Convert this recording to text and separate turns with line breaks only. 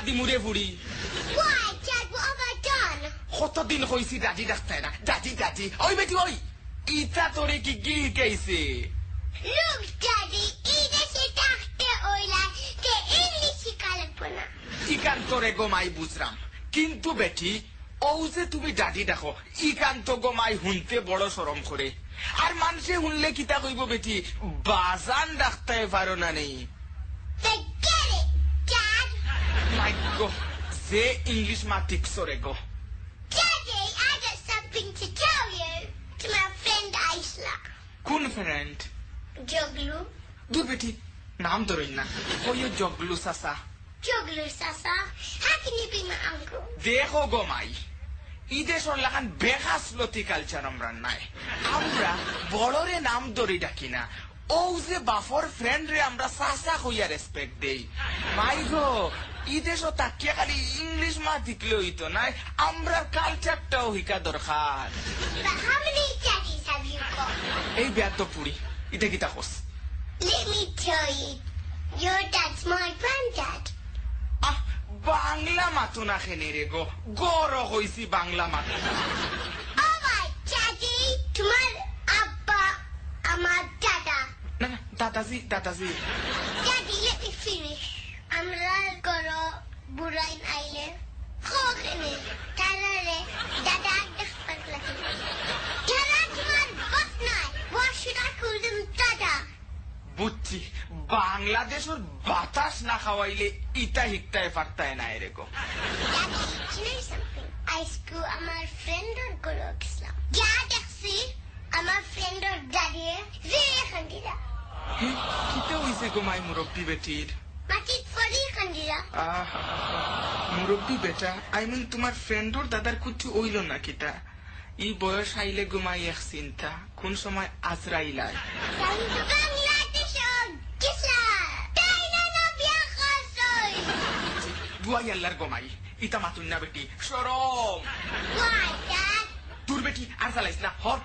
দিমুরে ফুড়ি
Why, Dad? What have I done?
কতদিন হইছি দাদি ডাকতে না দাদি দাদি ওই বেটি ওই ইটা তোরে কি কি কেছে
Look, Daddy, either she dachte oila ke English kalpana.
ইকান তোরে গোমাই বুঝরাম কিন্তু বেটি ও যে তুমি দাদি ডাকো ইকান তো গোমাই হুনতে বড় শরম করে আর মানুষে হুনলে কিতা কইব বেটি বাজান ডাকতে পারো না নেই
Forget it, Dad.
মাই গো যে ইংলিশ মা ঠিক সরে গো
Daddy, I got something to tell you. To my friend Isla.
কোন ফ্রেন্ড
Joglu.
দূর বেটি নাম ধরই না ওই জগলু সাসা
Joglu, Sasa. How can you be my uncle?
দেখো গোমাই ঈদে সরলাখান বেখাসলতি কালচার আমরা নাই আমরা বড়রে নাম ধরি ডাকি না ও যে বাফর ফ্রেন্ড রে আমরা সাসা কইয়া রেসপেক্ট দেই মাই গো ঈদে সো তাকিয়া খালি ইংলিশ মা দিকলে হইতো নাই আমরা কালচারটাও হিকা দরকার
But how many daddies have you got?
এই বিয়া তো পুরি ইটা কিতা কস
Let me tell you. Your dad's my granddad.
আহ বাংলা মাতো না খেনে রে গো গড় হইছি বাংলা মাতো
All right, Daddy. To my Abba and my Dada.
না না দাদাজি দাদাজি
Daddy, let me finish. আমরা গরো বুড়াইন আইলে খোখনে তারারে দাদা দেখবার লাগে তারা তোমার বাপ নয় why should I call them দাদা
বুঝছি বাংলাদেশের বাতাস না খাওয়াইলে ইটা হিকতায় ফারতায় না রে গো
Daddy, do you know something? I school আমার ফ্রেন্ডর গরো গেছিলাম যা দেখছি আমার ফ্রেন্ডর দাঁড়িয়ে very খান্দিরা
কিতে হইছে গো মাই মুরব্বী বেটির
মাটির পরি খান্দিরা
মুরব্বী বেটা আই মিন তোমার ফ্রেন্ডর দাদার কুচু হইল না কিটা ই বয়স আইলে ঘুমাই এক চিন্তা কোন সময় আজরাইলায়
কিন্তু বাংলাদেশ গেছা তাই না না বিয়া করছই
দুয়াই আল্লাহর গোমাই ইতা মাতুন না বেটি সরম
Why, Dad?
তোর বেটি আর চালাইস না হর